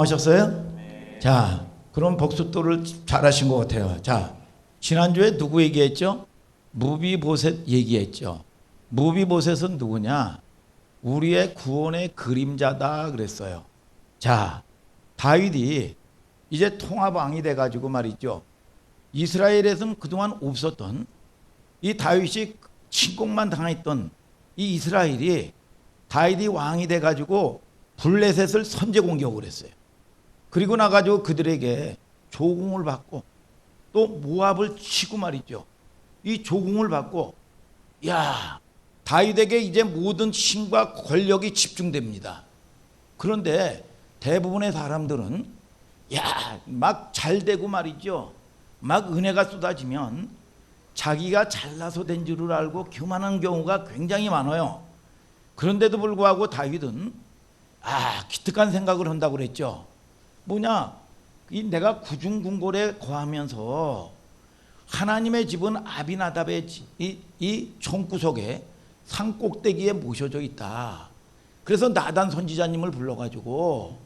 하셨어요? 자, 그럼 복습도를 잘하신 것 같아요. 자, 지난주에 누구 얘기했죠? 무비보셋 얘기했죠. 무비보셋은 누구냐? 우리의 구원의 그림자다 그랬어요. 자, 다윗이 이제 통합왕이 돼가지고 말이죠. 이스라엘에서는 그동안 없었던 이 다윗이 침공만 당했던 이 이스라엘이 다윗이 왕이 돼가지고 블레셋을 선제 공격을 했어요. 그리고 나가지고 그들에게 조공을 받고 또 모압을 치고 말이죠. 이 조공을 받고 야, 다윗에게 이제 모든 힘과 권력이 집중됩니다. 그런데 대부분의 사람들은 야, 막 잘되고 말이죠. 막 은혜가 쏟아지면 자기가 잘나서 된 줄을 알고 교만한 경우가 굉장히 많아요. 그런데도 불구하고 다윗은 기특한 생각을 한다고 그랬죠. 뭐냐? 이 내가 구중궁궐에 거하면서 하나님의 집은 아비나답의 이 총구석에 산 꼭대기에 모셔져 있다. 그래서 나단 선지자님을 불러가지고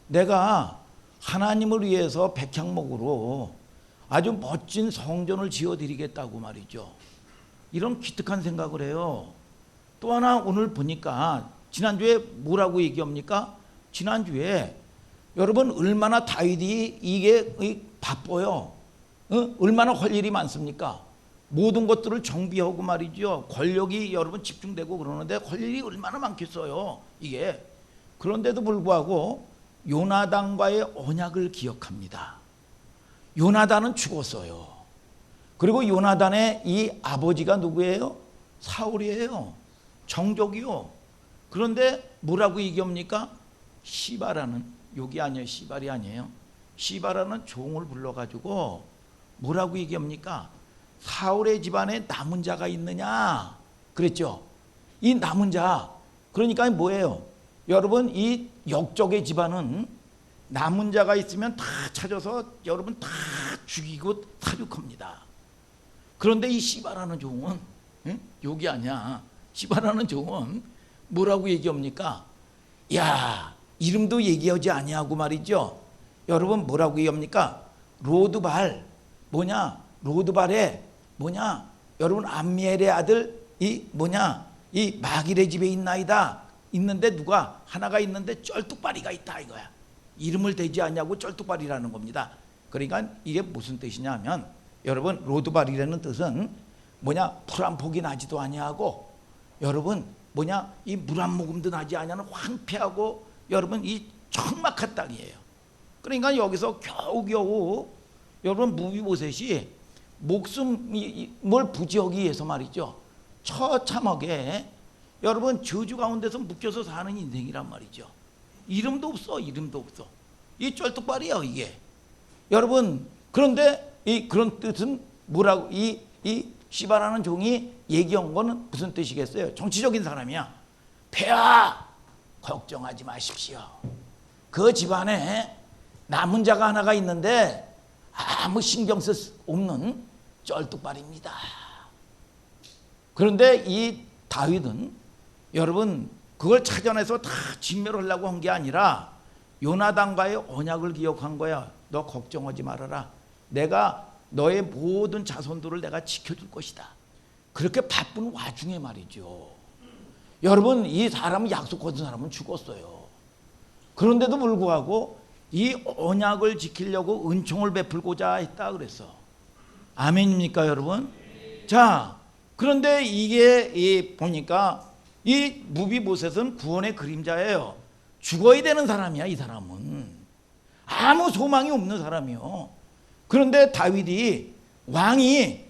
내가 하나님을 위해서 백향목으로 아주 멋진 성전을 지어드리겠다고 말이죠. 이런 기특한 생각을 해요. 또 하나 오늘 보니까 지난주에 뭐라고 얘기합니까? 지난주에 여러분 얼마나 다윗이 이게 바빠요. 얼마나 할 일이 많습니까? 모든 것들을 정비하고 말이죠. 권력이 여러분 집중되고 그러는데 할 일이 얼마나 많겠어요. 이게. 그런데도 불구하고 요나단과의 언약을 기억합니다. 요나단은 죽었어요. 그리고 요나단의 이 아버지가 누구예요? 사울이에요. 정족이요. 그런데 뭐라고 얘기합니까? 시바라는, 여기 아니에요. 시발이 아니에요. 시바라는 종을 불러가지고 뭐라고 얘기합니까? 사울의 집안에 남은 자가 있느냐 그랬죠. 이 남은 자, 그러니까 뭐예요? 여러분 이 역적의 집안은 남은 자가 있으면 다 찾아서 여러분 다 죽이고 사륙합니다. 그런데 이 시바라는 종은 여기 아니야. 시바라는 종은 뭐라고 얘기합니까? 야, 이름도 얘기하지 아니하고 말이죠. 여러분 뭐라고 얘기합니까? 로드발 뭐냐? 로드발에 뭐냐? 여러분 암미엘의 아들 이 마길의 집에 있나이다. 있는데 누가 하나가 있는데 쩔뚝발이가 있다 이거야. 이름을 대지 않냐고 쩔뚝발이라는 겁니다. 그러니까 이게 무슨 뜻이냐면 여러분 로드발이라는 뜻은 풀 한 폭이 나지도 아니하고 여러분 이 물 한 모금도 나지 않냐는 황폐하고 여러분 이 적막한 땅이에요. 그러니까 여기서 겨우겨우 여러분 무비보셋이 목숨을 부지하기 위해서 말이죠. 처참하게 여러분 저주 가운데서 묶여서 사는 인생이란 말이죠. 이름도 없어. 이 쩔뚝발이에요 이게. 여러분 그런데 그런 뜻은 뭐라고 이 시바라는 종이 얘기한 거는 무슨 뜻이겠어요? 정치적인 사람이야. 폐하 걱정하지 마십시오. 그 집안에 남은 자가 하나가 있는데 아무 신경 쓸 수 없는 쩔뚝발입니다. 그런데 이 다윗은 여러분 그걸 찾아내서 다 진멸하려고 한 게 아니라 요나단과의 언약을 기억한 거야. 너 걱정하지 말아라. 내가 너의 모든 자손들을 내가 지켜줄 것이다. 그렇게 바쁜 와중에 말이죠. 여러분 이 사람은 약속한 사람은 죽었어요. 그런데도 불구하고 이 언약을 지키려고 은총을 베풀고자 했다 그랬어. 아멘입니까 여러분? 자, 그런데 이게 보니까 이 무비보셋은 구원의 그림자예요. 죽어야 되는 사람이야. 이 사람은 아무 소망이 없는 사람이요. 그런데 다윗이 왕이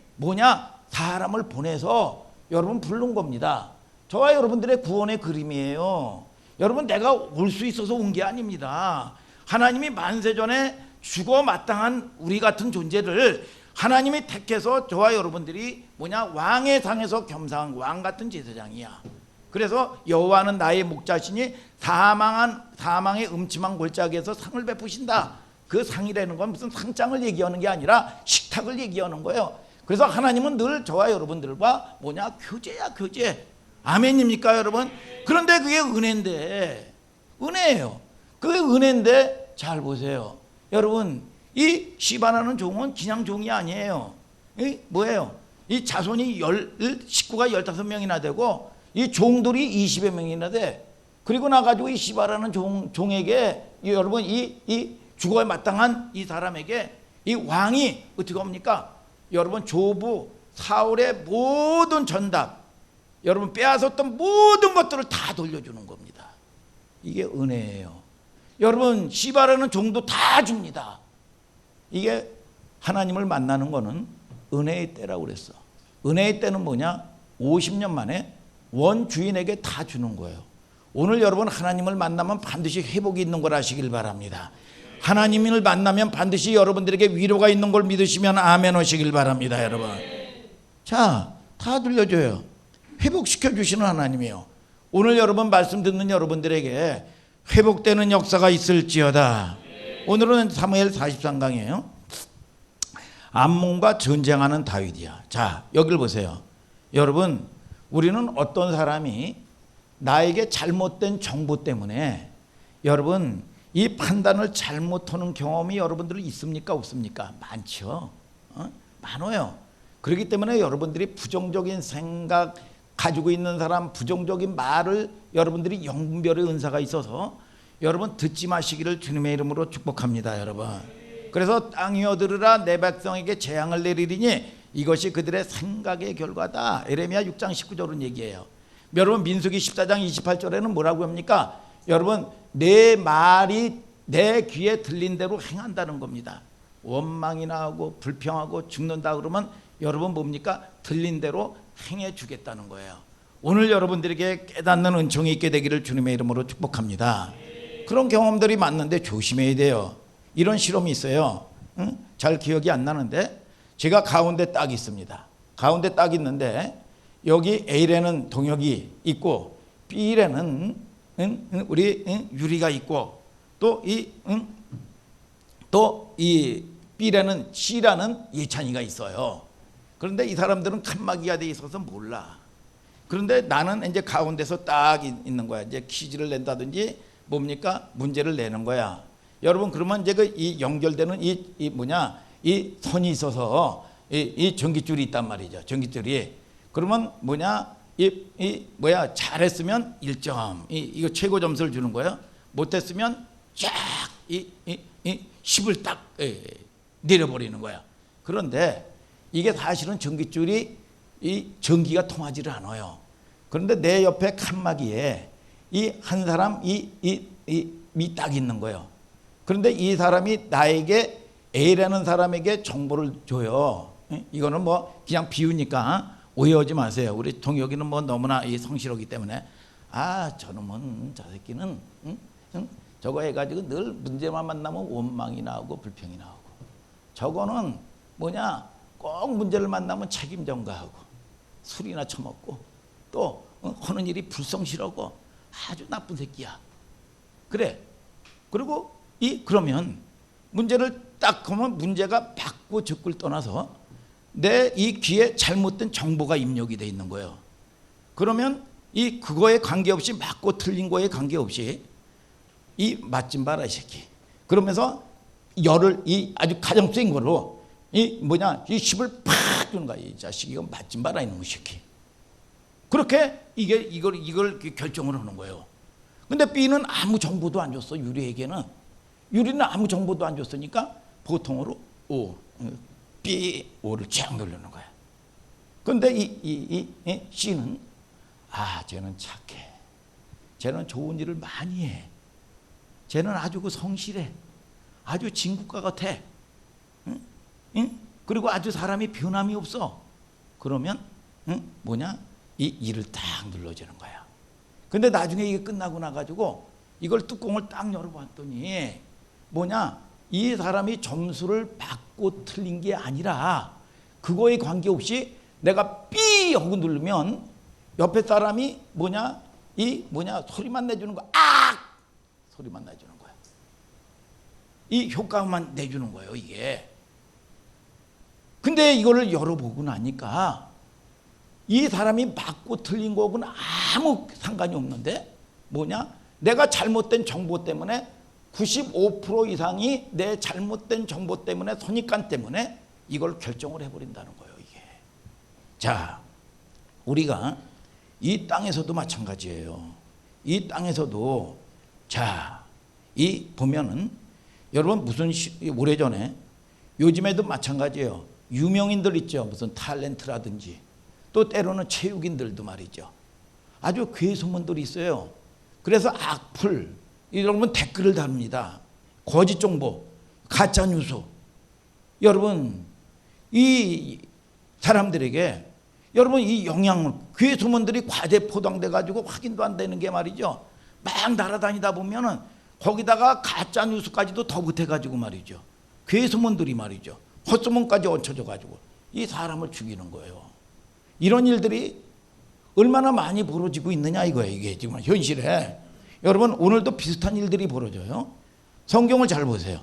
사람을 보내서 여러분 부른 겁니다. 저와 여러분들의 구원의 그림이에요. 여러분 내가 올 수 있어서 온 게 아닙니다. 하나님이 만세전에 죽어 마땅한 우리 같은 존재를 하나님이 택해서 저와 여러분들이 왕의 상에서 겸상한 왕 같은 제사장이야. 그래서 여호와는 나의 목자시니 사망의 음침한 골짜기에서 상을 베푸신다. 그 상이라는 건 무슨 상장을 얘기하는 게 아니라 식탁을 얘기하는 거예요. 그래서 하나님은 늘 저와 여러분들과 교제야 교제. 아멘입니까 여러분? 그런데 그게 은혜인데 은혜예요. 그게 은혜인데 잘 보세요. 여러분, 이 시바라는 종은 그냥 종이 아니에요. 이 뭐예요? 이 자손이 식구가 15명이나 되고 이 종들이 20여 명이나 돼. 그리고 나가지고 이 시바라는 종에게 여러분 이 죽어야 마땅한 이 사람에게 이 왕이 어떻게 합니까? 여러분 조부 사울의 모든 전답, 여러분 빼앗았던 모든 것들을 다 돌려주는 겁니다. 이게 은혜예요. 여러분 시바라는 종도 다 줍니다. 이게 하나님을 만나는 거는 은혜의 때라고 그랬어. 은혜의 때는 뭐냐? 50년 만에 원 주인에게 다 주는 거예요. 오늘 여러분 하나님을 만나면 반드시 회복이 있는 걸 아시길 바랍니다. 하나님을 만나면 반드시 여러분들에게 위로가 있는 걸 믿으시면 아멘 하시길 바랍니다. 여러분, 자, 다 들려줘요. 회복시켜 주시는 하나님이에요. 오늘 여러분 말씀 듣는 여러분들에게 회복되는 역사가 있을지어다. 오늘은 사무엘 43강이에요. 암몬과 전쟁하는 다윗이야. 자, 여기를 보세요. 여러분, 우리는 어떤 사람이 나에게 잘못된 정보 때문에 여러분 이 판단을 잘못하는 경험이 여러분들 있습니까? 없습니까? 많죠. 많아요. 그렇기 때문에 여러분들이 부정적인 생각 가지고 있는 사람, 부정적인 말을 여러분들이 영분별의 은사가 있어서 여러분 듣지 마시기를 주님의 이름으로 축복합니다. 여러분, 그래서 땅이여 들으라, 내 백성에게 재앙을 내리리니 이것이 그들의 생각의 결과다. 에레미야 6장 19절은 얘기해요. 여러분 민수기 14장 28절에는 뭐라고 합니까? 여러분 내 말이 내 귀에 들린 대로 행한다는 겁니다. 원망이나 하고 불평하고 죽는다 그러면 여러분 뭡니까? 들린 대로 행해 주겠다는 거예요. 오늘 여러분들에게 깨닫는 은총이 있게 되기를 주님의 이름으로 축복합니다. 그런 경험들이 많는데 조심해야 돼요. 이런 실험이 있어요. 잘 기억이 안 나는데 제가 가운데 딱 있습니다. 가운데 딱 있는데 여기 A래는 동혁이 있고 B래는 우리 유리가 있고 또 이 B래는 C라는 예찬이가 있어요. 그런데 이 사람들은 칸막이가 돼 있어서 몰라. 그런데 나는 이제 가운데서 딱 있는 거야. 이제 퀴즈를 낸다든지 뭡니까? 문제를 내는 거야. 여러분 그러면 이제 이 연결되는 이 선이 있어서 이 전깃줄이 있단 말이죠. 전깃줄이. 그러면 잘했으면 1점. 이거 최고 점수를 주는 거예요. 못했으면 쫙 10을 딱 내려버리는 거야. 그런데 이게 사실은 전깃줄이 이 전기가 통하지를 않아요. 그런데 내 옆에 칸막이에 이 한 사람 이 딱 있는 거예요. 그런데 이 사람이 나에게 A라는 사람에게 정보를 줘요. 이거는 뭐 그냥 비유니까 오해하지 마세요. 우리 동혁이는 뭐 너무나 성실하기 때문에 저놈은 저 새끼는 저거 해가지고 늘 문제만 만나면 원망이 나오고 불평이 나오고, 저거는 꼭 문제를 만나면 책임 전가하고 술이나 처먹고 또 하는 일이 불성실하고 아주 나쁜 새끼야. 그래. 그리고 그러면 문제를 딱 하면 문제가 받고 적을 떠나서 내 이 귀에 잘못된 정보가 입력이 돼 있는 거예요. 그러면 그거에 관계없이 맞고 틀린 거에 관계없이 맞좀 봐라 이 새끼. 그러면서 열을 아주 가장 센 거로 이 10을 팍 주는 거야. 이 자식 이거 맞좀 봐라 이놈의 새끼. 그렇게 이걸 결정을 하는 거예요. 근데 B는 아무 정보도 안 줬어. 유리에게는. 유리는 아무 정보도 안 줬으니까 보통으로 B, O를 쫙 누르는 거야. 그런데 이 C는 쟤는 착해. 쟤는 좋은 일을 많이 해. 쟤는 아주 성실해. 아주 진국과 같아. 그리고 아주 사람이 변함이 없어. 그러면 이 일을 딱 눌러주는 거야. 근데 나중에 이게 끝나고 나가지고 이걸 뚜껑을 딱 열어봤더니 이 사람이 점수를 받고 틀린 게 아니라 그거에 관계없이 내가 삐 하고 누르면 옆에 사람이 소리만 내주는 거야. 소리만 내주는 거야. 이 효과만 내주는 거예요, 이게. 근데 이거를 열어보고 나니까 이 사람이 맞고 틀린 거하고는 아무 상관이 없는데 내가 잘못된 정보 때문에 95% 이상이 내 잘못된 정보 때문에, 선입관 때문에 이걸 결정을 해버린다는 거예요, 이게. 자, 우리가 이 땅에서도 마찬가지예요. 이 땅에서도, 자, 이 보면은 여러분 무슨 오래전에, 요즘에도 마찬가지예요. 유명인들 있죠. 무슨 탤런트라든지 또 때로는 체육인들도 말이죠. 아주 괴소문들이 있어요. 그래서 악플, 여러분 댓글을 답니다. 거짓 정보, 가짜 뉴스. 여러분 이 사람들에게 여러분 이 영향을, 괴소문들이 과대 포장돼 가지고 확인도 안 되는 게 말이죠. 막 날아다니다 보면은 거기다가 가짜 뉴스까지도 더 붙어 가지고 말이죠. 괴소문들이 말이죠. 헛소문까지 얹혀져 가지고 이 사람을 죽이는 거예요. 이런 일들이 얼마나 많이 벌어지고 있느냐 이거예요. 이게 지금 현실에. 여러분 오늘도 비슷한 일들이 벌어져요. 성경을 잘 보세요.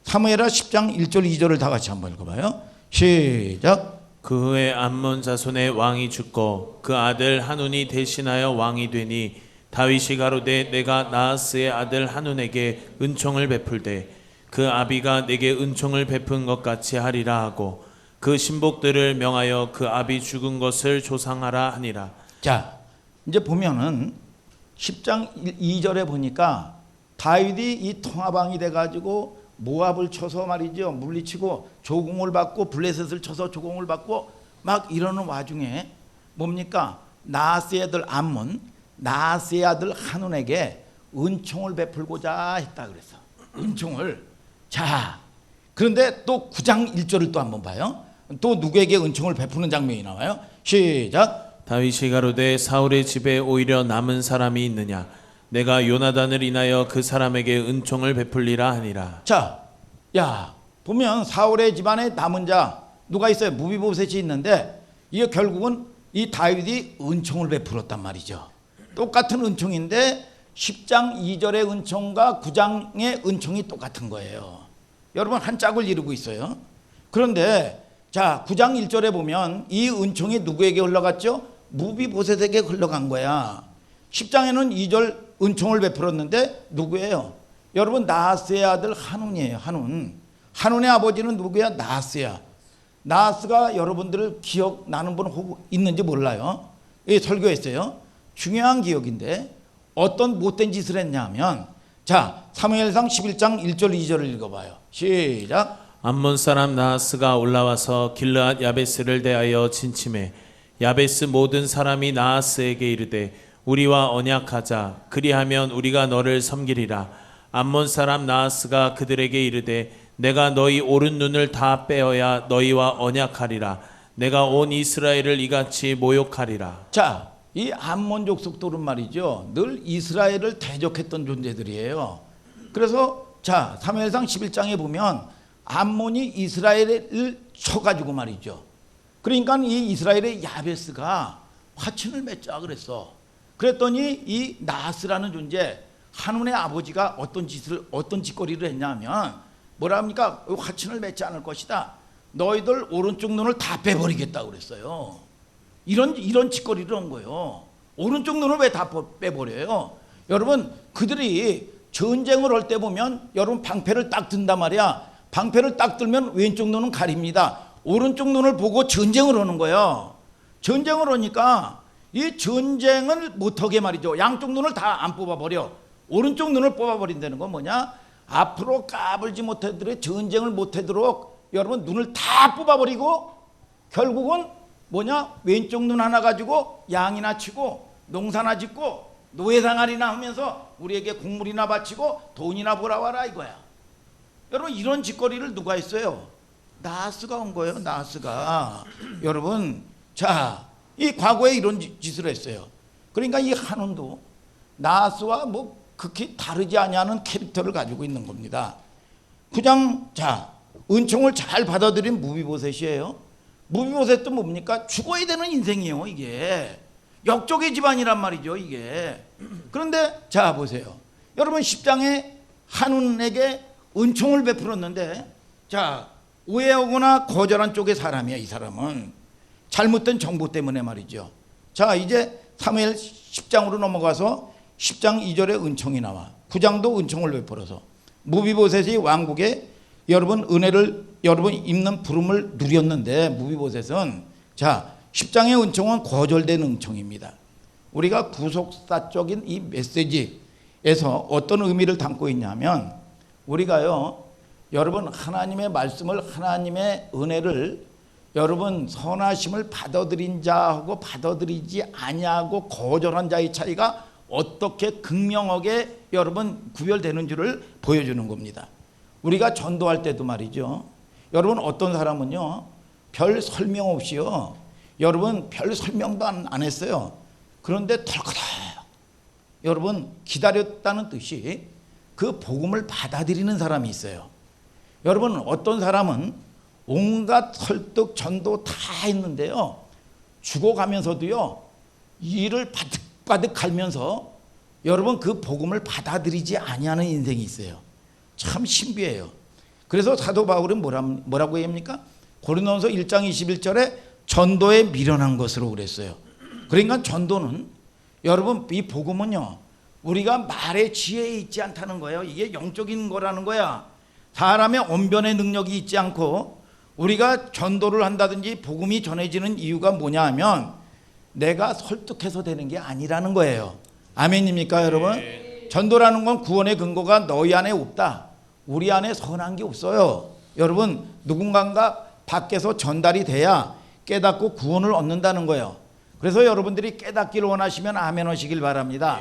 사무엘하 10장 1절 2절을 다 같이 한번 읽어봐요. 시작. 그 후에 암몬 자손의 왕이 죽고 그 아들 한운이 대신하여 왕이 되니 다윗이 가로되 내가 나하스의 아들 한운에게 은총을 베풀되 그 아비가 내게 은총을 베푼 것 같이 하리라 하고 그 신복들을 명하여 그 아비 죽은 것을 조상하라 하니라. 자, 이제 보면은 10장 2절에 보니까 다윗이 이 통화방이 돼가지고 모압을 쳐서 말이죠, 물리치고 조공을 받고 블레셋을 쳐서 조공을 받고 막 이러는 와중에 뭡니까? 나하스의 아들 암몬, 나하스의 아들 한운에게 은총을 베풀고자 했다 그랬어. 은총을. 자, 그런데 또 9장 1절을 또 한번 봐요. 또 누구에게 은총을 베푸는 장면이 나와요. 시작. 다윗이 가로되 사울의 집에 오히려 남은 사람이 있느냐? 내가 요나단을 인하여 그 사람에게 은총을 베풀리라 하니라. 자, 야, 보면 사울의 집안에 남은 자 누가 있어요? 무비보셋이 있는데 이게 결국은 이 다윗이 은총을 베풀었단 말이죠. 똑같은 은총인데 10장 2절의 은총과 9장의 은총이 똑같은 거예요. 여러분 한 짝을 이루고 있어요. 그런데 자, 9장 1절에 보면 이 은총이 누구에게 흘러갔죠? 무비보셋에게 흘러간 거야. 10장에는 2절 은총을 베풀었는데 누구예요? 여러분 나하스의 아들 한운이에요. 한운의 아버지는 누구야? 나하스야. 나하스가 여러분들 기억나는 분 혹 있는지 몰라요. 예, 설교했어요. 중요한 기억인데 어떤 못된 짓을 했냐면, 자, 사무엘상 11장 1절 2절을 읽어봐요. 시작. 암몬 사람 나하스가 올라와서 길르앗 야베스를 대하여 진침해 야베스 모든 사람이 나하스에게 이르되 우리와 언약하자. 그리하면 우리가 너를 섬기리라. 암몬 사람 나하스가 그들에게 이르되 내가 너희 오른 눈을 다 빼어야 너희와 언약하리라. 내가 온 이스라엘을 이같이 모욕하리라. 자, 이 암몬 족속들은 말이죠, 늘 이스라엘을 대적했던 존재들이에요. 그래서 자, 사무엘상 11장에 보면 암몬이 이스라엘을 쳐가지고 말이죠. 그러니까 이 이스라엘의 야베스가 화친을 맺자 그랬어. 그랬더니 이 나하스라는 존재, 한운의 아버지가 어떤 짓거리를 했냐면 뭐라 합니까? 화친을 맺지 않을 것이다. 너희들 오른쪽 눈을 다 빼버리겠다고 그랬어요. 이런 짓거리를 한 거예요. 오른쪽 눈을 왜 다 빼버려요? 여러분 그들이 전쟁을 할 때 보면 여러분 방패를 딱 든단 말이야. 방패를 딱 들면 왼쪽 눈은 가립니다. 오른쪽 눈을 보고 전쟁을 하는 거예요. 전쟁을 하니까 이 전쟁을 못하게 말이죠. 양쪽 눈을 다 안 뽑아버려. 오른쪽 눈을 뽑아버린다는 건 뭐냐? 앞으로 까불지 못하도록, 전쟁을 못하도록 여러분 눈을 다 뽑아버리고 결국은 뭐냐? 왼쪽 눈 하나 가지고 양이나 치고 농사나 짓고 노예상할이나 하면서 우리에게 국물이나 바치고 돈이나 벌어와라 이거야. 여러분 이런 짓거리를 누가 했어요? 나하스가 온 거예요. 나하스가. 여러분 자, 이 과거에 이런 짓을 했어요. 그러니까 이 한운도 나하스와 뭐 극히 다르지 아니하는 캐릭터를 가지고 있는 겁니다. 그냥 자, 은총을 잘 받아들인 무비보셋이에요. 무비보셋도 뭡니까? 죽어야 되는 인생이에요. 이게 역적의 집안이란 말이죠. 이게. 그런데 자 보세요. 여러분 10장에 한운에게 은총을 베풀었는데 자, 오해하거나 거절한 쪽의 사람이야. 이 사람은 잘못된 정보 때문에 말이죠. 자, 이제 사무엘 10장으로 넘어가서 10장 2절에 은총이 나와. 9장도 은총을 베풀어서 무비보셋이 왕국에 여러분 은혜를 여러분 입는 부름을 누렸는데, 무비보셋은 자 10장의 은총은 거절된 은총입니다. 우리가 구속사적인 이 메시지에서 어떤 의미를 담고 있냐면, 우리가요 여러분 하나님의 말씀을, 하나님의 은혜를 여러분 선하심을 받아들인 자하고 받아들이지 아니하고 거절한 자의 차이가 어떻게 극명하게 여러분 구별되는 줄을 보여주는 겁니다. 우리가 전도할 때도 말이죠, 여러분 어떤 사람은요 별 설명 없이요 여러분 별 설명도 안 했어요. 그런데 덜커덕 여러분 기다렸다는 뜻이 그 복음을 받아들이는 사람이 있어요. 여러분 어떤 사람은 온갖 설득 전도 다 했는데요, 죽어가면서도요 이를 바득바득 갈면서 여러분 그 복음을 받아들이지 아니하는 인생이 있어요. 참 신비해요. 그래서 사도 바울은 뭐라고 합니까? 고린도전서 1장 21절에 전도에 미련한 것으로 그랬어요. 그러니까 전도는 여러분 이 복음은요 우리가 말의 지혜에 있지 않다는 거예요. 이게 영적인 거라는 거야. 사람의 언변의 능력이 있지 않고 우리가 전도를 한다든지 복음이 전해지는 이유가 뭐냐 하면 내가 설득해서 되는 게 아니라는 거예요. 아멘입니까 여러분? 전도라는 건 구원의 근거가 너희 안에 없다, 우리 안에 선한 게 없어요. 여러분 누군가가 밖에서 전달이 돼야 깨닫고 구원을 얻는다는 거예요. 그래서 여러분들이 깨닫기를 원하시면 아멘 하시길 바랍니다.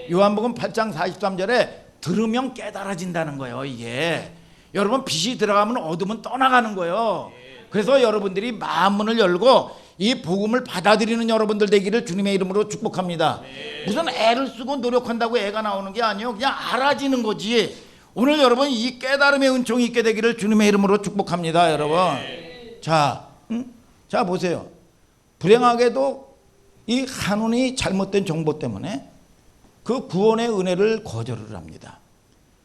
요한복음 8장 43절에 들으면 깨달아진다는 거예요. 이게 여러분 빛이 들어가면 어둠은 떠나가는 거예요. 그래서 여러분들이 마음문을 열고 이 복음을 받아들이는 여러분들 되기를 주님의 이름으로 축복합니다. 무슨 애를 쓰고 노력한다고 애가 나오는 게 아니에요. 그냥 알아지는 거지. 오늘 여러분 이 깨달음의 은총이 있게 되기를 주님의 이름으로 축복합니다. 여러분 자 보세요. 불행하게도 이 한운이 잘못된 정보 때문에 그 구원의 은혜를 거절을 합니다.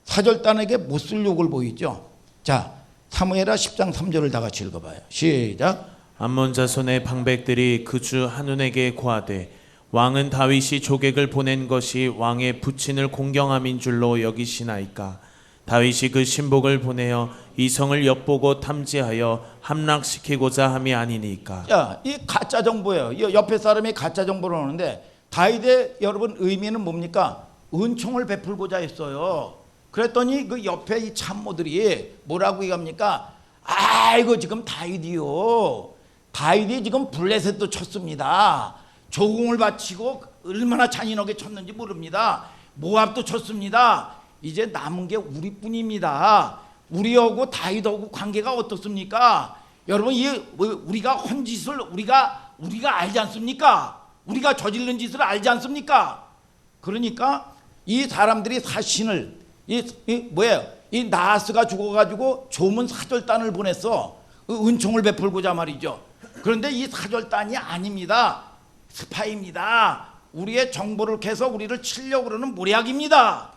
사절단에게 못쓸 욕을 보이죠. 자 사무엘하 10장 3절을 다 같이 읽어봐요. 시작. 암몬 자손의 방백들이 그 주 한운에게 고하되 왕은 다윗이 조객을 보낸 것이 왕의 부친을 공경함인 줄로 여기시나이까. 다윗이 그 신복을 보내어 이 성을 엿보고 탐지하여 함락시키고자 함이 아니니까. 자, 이 가짜 정보예요. 이 옆에 사람이 가짜 정보를 오는데 다윗의 여러분 의미는 뭡니까? 은총을 베풀고자 했어요. 그랬더니 그 옆에 이 참모들이 뭐라고 얘기합니까? 아이고 지금 다윗이요, 다윗이 지금 블레셋도 쳤습니다. 조공을 바치고 얼마나 잔인하게 쳤는지 모릅니다. 모압도 쳤습니다. 이제 남은 게 우리뿐입니다. 우리하고 다윗하고 관계가 어떻습니까? 여러분 우리가 헌 짓을 우리가 알지 않습니까? 우리가 저지른 짓을 알지 않습니까? 그러니까 이 사람들이 사신을 이 나하스가 죽어가지고 조문 사절단을 보냈어. 은총을 베풀고자 말이죠. 그런데 이 사절단이 아닙니다. 스파입니다. 우리의 정보를 캐서 우리를 치려고 그러는 모략입니다.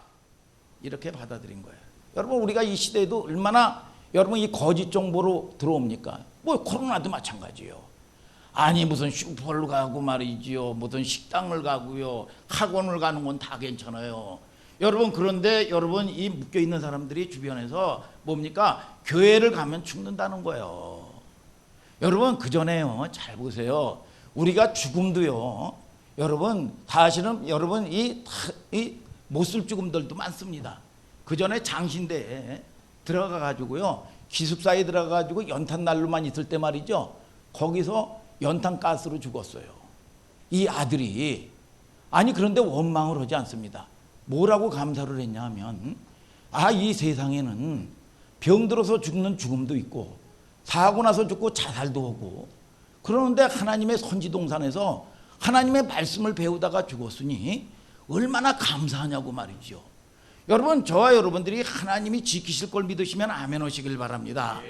이렇게 받아들인 거예요. 여러분 우리가 이 시대에도 얼마나 여러분 이 거짓 정보로 들어옵니까? 뭐 코로나도 마찬가지요. 아니 무슨 슈퍼를 가고 말이지요, 무슨 식당을 가고요, 학원을 가는 건 다 괜찮아요. 여러분 그런데 여러분 이 묶여 있는 사람들이 주변에서 뭡니까? 교회를 가면 죽는다는 거예요. 여러분 그 전에요 잘 보세요. 우리가 죽음도요 여러분 사실은 여러분 이 못쓸 죽음들도 많습니다. 그 전에 장신대에 들어가 가지고요 기숙사에 들어가 가지고 연탄 난로만 있을 때 말이죠, 거기서 연탄 가스로 죽었어요. 이 아들이. 아니 그런데 원망을 하지 않습니다. 뭐라고 감사를 했냐 하면 이 세상에는 병들어서 죽는 죽음도 있고 사고 나서 죽고 자살도 하고 그러는데 하나님의 선지동산에서 하나님의 말씀을 배우다가 죽었으니 얼마나 감사하냐고 말이죠. 여러분 저와 여러분들이 하나님이 지키실 걸 믿으시면 아멘 하시길 바랍니다.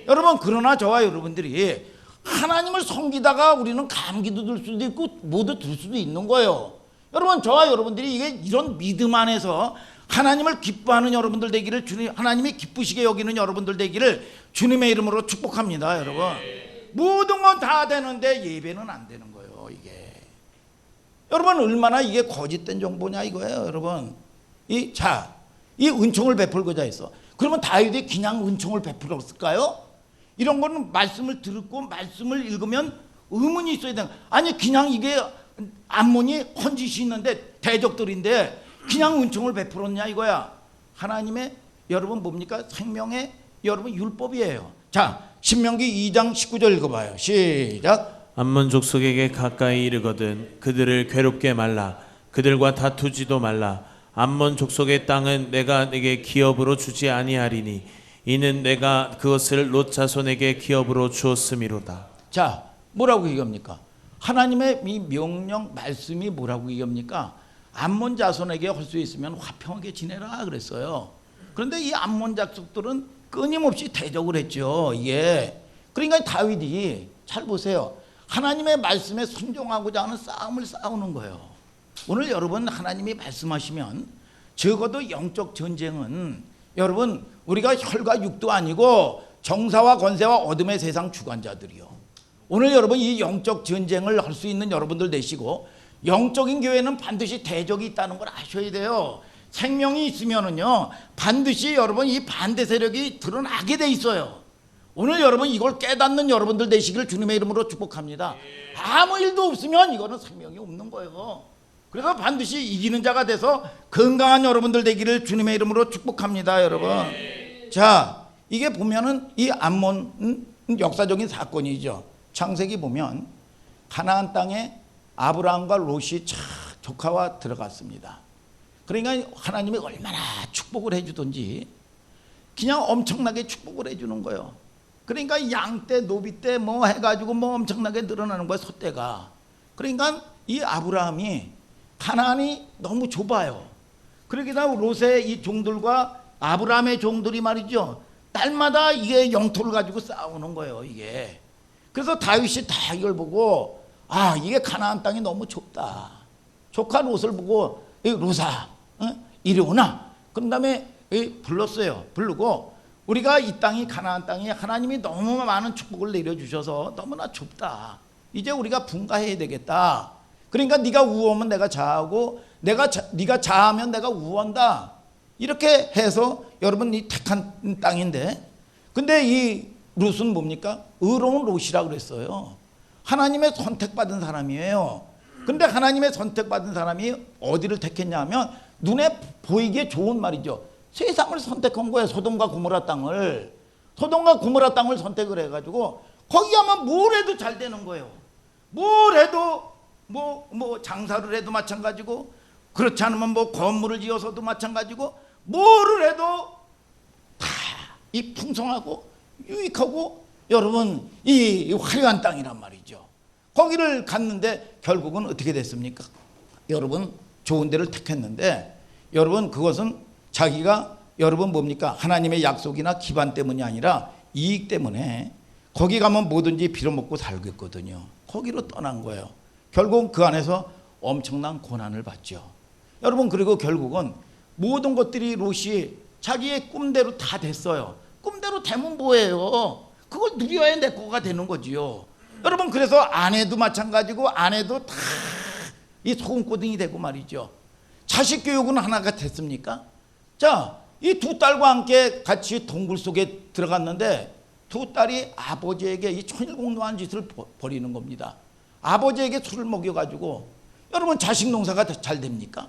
여러분 그러나 저와 여러분들이 하나님을 섬기다가 우리는 감기도 들 수도 있고 뭐도 들 수도 있는 거예요. 여러분 저와 여러분들이 이런 믿음 안에서 하나님을 기뻐하는 여러분들 되기를 하나님이 기쁘시게 여기는 여러분들 되기를 주님의 이름으로 축복합니다. 여러분 모든 건 다 되는데 예배는 안 되는 거예요. 이게 여러분 얼마나 이게 거짓된 정보냐 이거예요. 여러분 이 은총을 베풀고자 했어. 그러면 다윗이 그냥 은총을 베풀었을까요? 이런 거는 말씀을 듣고 말씀을 읽으면 의문이 있어야 되는. 아니 그냥 이게 암몬이 헌짓이 있는데 대적들인데 그냥 은총을 베풀었냐 이거야. 하나님의 여러분 뭡니까? 생명의 여러분 율법이에요. 자, 신명기 2장 19절 읽어봐요. 시작. 암몬 족속에게 가까이 이르거든 그들을 괴롭게 말라. 그들과 다투지도 말라. 암몬 족속의 땅은 내가 내게 기업으로 주지 아니하리니 이는 내가 그것을 롯 자손에게 기업으로 주었음이로다. 자, 뭐라고 얘기합니까? 하나님의 이 명령 말씀이 뭐라고 얘기합니까? 암몬 자손에게 할 수 있으면 화평하게 지내라 그랬어요. 그런데 이 암몬 자손들은 끊임없이 대적을 했죠. 예. 그러니까 다윗이 잘 보세요. 하나님의 말씀에 순종하고자 하는 싸움을 싸우는 거예요. 오늘 여러분 하나님이 말씀하시면 적어도 영적 전쟁은 여러분 우리가 혈과 육도 아니고 정사와 권세와 어둠의 세상 주관자들이요. 오늘 여러분 이 영적 전쟁을 할 수 있는 여러분들 되시고 영적인 교회는 반드시 대적이 있다는 걸 아셔야 돼요. 생명이 있으면은요 반드시 여러분 이 반대 세력이 드러나게 돼 있어요. 오늘 여러분 이걸 깨닫는 여러분들 되시기를 주님의 이름으로 축복합니다. 아무 일도 없으면 이거는 생명이 없는 거예요. 그래서 반드시 이기는 자가 돼서 건강한 여러분들 되기를 주님의 이름으로 축복합니다, 여러분. 자, 이게 보면은 이 암몬 역사적인 사건이죠. 창세기 보면 가나안 땅에 아브라함과 롯이 조카와 들어갔습니다. 그러니까 하나님이 얼마나 축복을 해주든지 그냥 엄청나게 축복을 해주는 거예요. 그러니까 양떼, 노비떼 뭐 해가지고 뭐 엄청나게 늘어나는 거예요, 소떼가. 그러니까 이 아브라함이 가나안이 너무 좁아요. 그러기다 롯의 이 종들과 아브라함의 종들이 말이죠. 딸마다 이게 영토를 가지고 싸우는 거예요, 이게. 그래서 다윗이 다 이걸 보고 아, 이게 가나안 땅이 너무 좁다. 조카 롯을 보고 롯아, 이리 오나? 그런 다음에 불렀어요. 부르고 우리가 이 땅이 가나안 땅이 하나님이 너무 많은 축복을 내려주셔서 너무나 좁다. 이제 우리가 분가해야 되겠다. 그러니까 네가 우하면 내가 자하고 네가 자하면 내가 우한다. 이렇게 해서 여러분 이 택한 땅인데 근데 이 롯은 뭡니까? 의로운 롯이라 그랬어요. 하나님의 선택받은 사람이에요. 근데 하나님의 선택받은 사람이 어디를 택했냐 하면 눈에 보이기에 좋은 말이죠. 세상을 선택한 거예요. 소돔과 고모라 땅을. 소돔과 고모라 땅을 선택을 해가지고 거기 가면 뭘 해도 잘 되는 거예요. 뭘 해도 뭐 장사를 해도 마찬가지고 그렇지 않으면 뭐 건물을 지어서도 마찬가지고 뭐를 해도 다 이 풍성하고 유익하고 여러분 이 화려한 땅이란 말이죠. 거기를 갔는데 결국은 어떻게 됐습니까? 여러분 좋은 데를 택했는데 여러분 그것은 자기가 여러분 뭡니까? 하나님의 약속이나 기반 때문이 아니라 이익 때문에 거기 가면 뭐든지 빌어먹고 살겠거든요. 거기로 떠난 거예요. 결국 그 안에서 엄청난 고난을 받죠. 여러분 그리고 결국은 모든 것들이 롯이 자기의 꿈대로 다 됐어요. 꿈대로 되면 뭐예요? 그걸 누려야 내 거가 되는 거지요. 여러분 그래서 아내도 마찬가지고 아내도 다 이 소금고등이 되고 말이죠. 자식 교육은 하나가 됐습니까? 자, 이 두 딸과 함께 같이 동굴 속에 들어갔는데 두 딸이 아버지에게 이 천일공노한 짓을 벌이는 겁니다. 아버지에게 술을 먹여가지고 여러분 자식 농사가 잘 됩니까?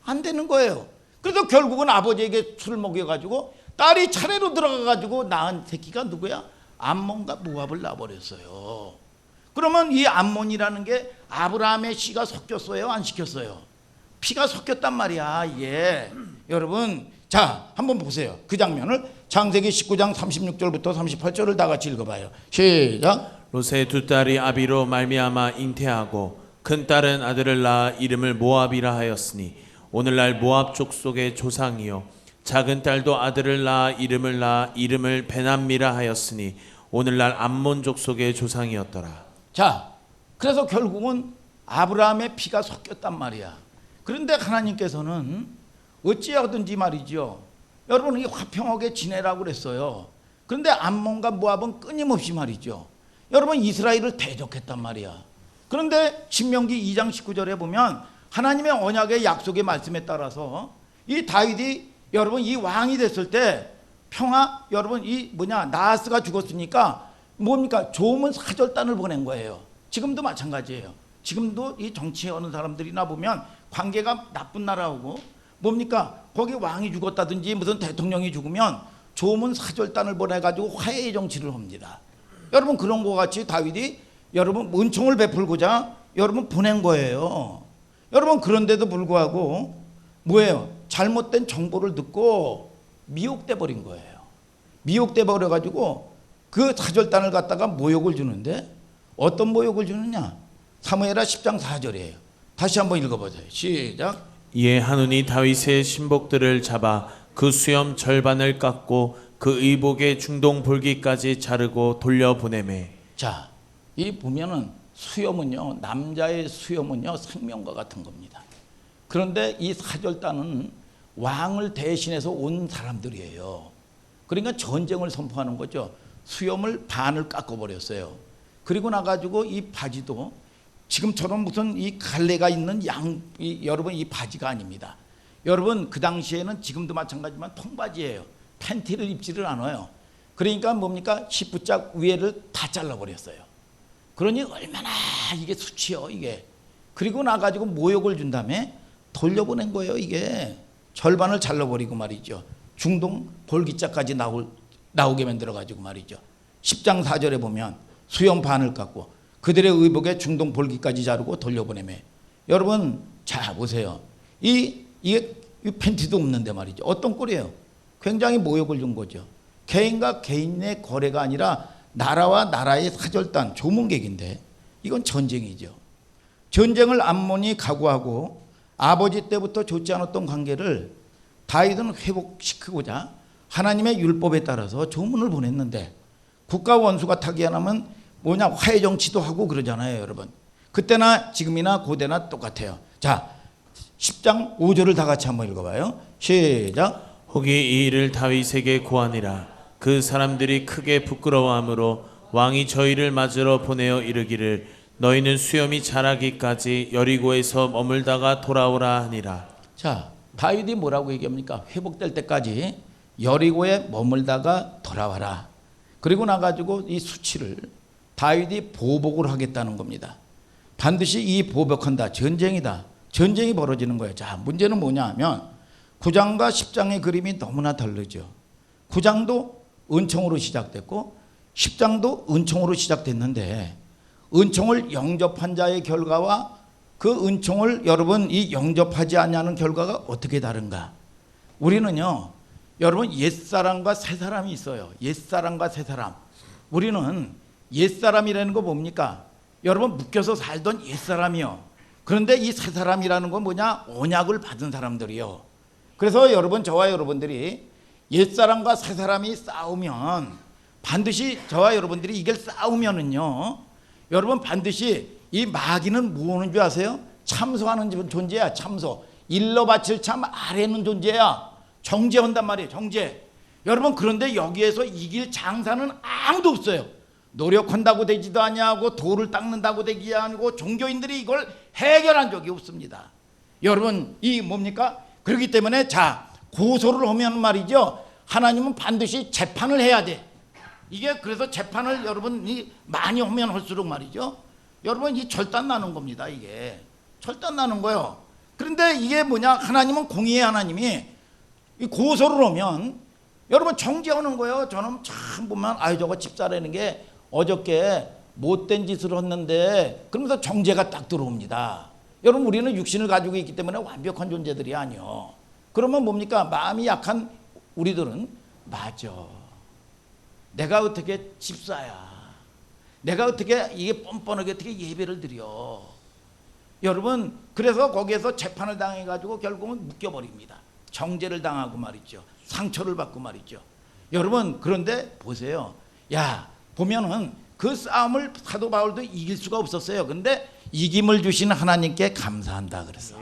안 되는 거예요. 그래서 결국은 아버지에게 술을 먹여가지고 딸이 차례로 들어가가지고 낳은 새끼가 누구야? 암몬과 모압을 낳아버렸어요. 그러면 이 암몬이라는 게 아브라함의 씨가 섞였어요? 안 시켰어요? 피가 섞였단 말이야. 예. 여러분 자 한번 보세요. 그 장면을 창세기 19장 36절부터 38절을 다 같이 읽어봐요. 시작. 롯의 두 딸이 아비로 말미암아 잉태하고 큰 딸은 아들을 낳아 이름을 모압이라 하였으니 오늘날 모압 족속의 조상이요 작은 딸도 아들을 낳아 이름을 베남미라 하였으니 오늘날 암몬 족속의 조상이었더라. 자, 그래서 결국은 아브라함의 피가 섞였단 말이야. 그런데 하나님께서는 어찌하든지 말이죠. 여러분 이 화평하게 지내라고 그랬어요. 그런데 암몬과 모압은 끊임없이 말이죠. 여러분 이스라엘을 대적했단 말이야. 그런데 신명기 2장 19절에 보면 하나님의 언약의 약속의 말씀에 따라서 이 다윗이 여러분 이 왕이 됐을 때 평화 여러분 이 뭐냐 나하스가 죽었으니까 뭡니까 좋으면 사절단을 보낸 거예요. 지금도 마찬가지예요. 지금도 이 정치에 오는 사람들이나 보면 관계가 나쁜 나라하고 뭡니까 거기 왕이 죽었다든지 무슨 대통령이 죽으면 좋으면 사절단을 보내가지고 화해의 정치를 합니다. 여러분 그런 거 같이 다윗이 여러분 은총을 베풀고자 여러분 보낸 거예요. 여러분 그런데도 불구하고 뭐예요? 잘못된 정보를 듣고 미혹돼 버린 거예요. 미혹돼 버려 가지고 그 사절단을 갖다가 모욕을 주는데 어떤 모욕을 주느냐? 사무엘하 10장 4절이에요. 다시 한번 읽어보세요. 시작. 이에 하누니 다윗의 신복들을 잡아 그 수염 절반을 깎고 그 의복의 중동 볼기까지 자르고 돌려보내매. 자, 이 보면은 수염은요 남자의 수염은요 생명과 같은 겁니다. 그런데 이 사절단은 왕을 대신해서 온 사람들이에요. 그러니까 전쟁을 선포하는 거죠. 수염을 반을 깎아버렸어요. 그리고 나가지고 이 바지도 지금처럼 무슨 이 갈래가 있는 여러분 이 바지가 아닙니다. 여러분 그 당시에는 지금도 마찬가지지만 통바지예요. 팬티를 입지를 않아요. 그러니까 뭡니까 10부짝 위에를 다 잘라버렸어요. 그러니 얼마나 이게 수치요 이게. 그리고 나가지고 모욕을 준 다음에 돌려보낸 거예요. 이게 절반을 잘라버리고 말이죠. 중동 볼기자까지 나오게 만들어가지고 말이죠. 10장 4절에 보면 수염 반을 깎고 그들의 의복에 중동 볼기까지 자르고 돌려보내매. 여러분 자 보세요. 이게 팬티도 없는데 말이죠. 어떤 꼴이에요? 굉장히 모욕을 준 거죠. 개인과 개인의 거래가 아니라 나라와 나라의 사절단 조문객인데 이건 전쟁이죠. 전쟁을 암몬이 각오하고 아버지 때부터 좋지 않았던 관계를 다윗은 회복시키고자 하나님의 율법에 따라서 조문을 보냈는데 국가 원수가 타기하면 뭐냐 화해 정치도 하고 그러잖아요. 여러분 그때나 지금이나 고대나 똑같아요. 자 10장 5절을 다 같이 한번 읽어봐요. 시작. 혹이 이 일을 다윗에게 고하니라. 그 사람들이 크게 부끄러워하므로 왕이 저희를 맞으러 보내어 이르기를 너희는 수염이 자라기까지 여리고에서 머물다가 돌아오라 하니라. 자 다윗이 뭐라고 얘기합니까? 회복될 때까지 여리고에 머물다가 돌아와라. 그리고 나가지고 이 수치를 다윗이 보복을 하겠다는 겁니다. 반드시 이 보복한다. 전쟁이다. 전쟁이 벌어지는 거예요. 자 문제는 뭐냐 하면 9장과 10장의 그림이 너무나 다르죠. 9장도 은총으로 시작됐고 10장도 은총으로 시작됐는데 은총을 영접한 자의 결과와 그 은총을 여러분 이 영접하지 않냐는 결과가 어떻게 다른가? 우리는요 여러분 옛사람과 새사람이 있어요. 옛사람과 새사람. 우리는 옛사람이라는 거 뭡니까? 여러분 묶여서 살던 옛사람이요. 그런데 이 새사람이라는 건 뭐냐? 언약을 받은 사람들이요. 그래서 여러분 저와 여러분들이 옛사람과 새사람이 싸우면 반드시 저와 여러분들이 이걸 싸우면은요 여러분 반드시 이 마귀는 뭐하는 줄 아세요? 참소하는 존재야. 참소. 일러 바칠 참 아래는 존재야. 정죄한단 말이에요. 정죄. 여러분 그런데 여기에서 이길 장사는 아무도 없어요. 노력한다고 되지도 아니하고 돌을 닦는다고 되지 않고 종교인들이 이걸 해결한 적이 없습니다. 여러분 이 뭡니까? 그렇기 때문에 자 고소를 하면 말이죠 하나님은 반드시 재판을 해야 돼. 이게 그래서 재판을 여러분이 많이 하면 할수록 말이죠 여러분 이 절단 나는 겁니다. 이게 절단 나는 거예요. 그런데 이게 뭐냐 하나님은 공의의 하나님이 이 고소를 하면 여러분 정죄하는 거예요. 저는 참 보면 아유 저거 집사라는 게 어저께 못된 짓을 했는데 그러면서 정죄가 딱 들어옵니다. 여러분 우리는 육신을 가지고 있기 때문에 완벽한 존재들이 아니요. 그러면 뭡니까? 마음이 약한 우리들은 맞아. 내가 어떻게 집사야. 내가 어떻게 이게 뻔뻔하게 어떻게 예배를 드려. 여러분 그래서 거기에서 재판을 당해가지고 결국은 묶여버립니다. 정죄를 당하고 말이죠. 상처를 받고 말이죠. 여러분 그런데 보세요. 야 보면은 그 싸움을 사도 바울도 이길 수가 없었어요. 근데 이김을 주신 하나님께 감사한다 그랬어.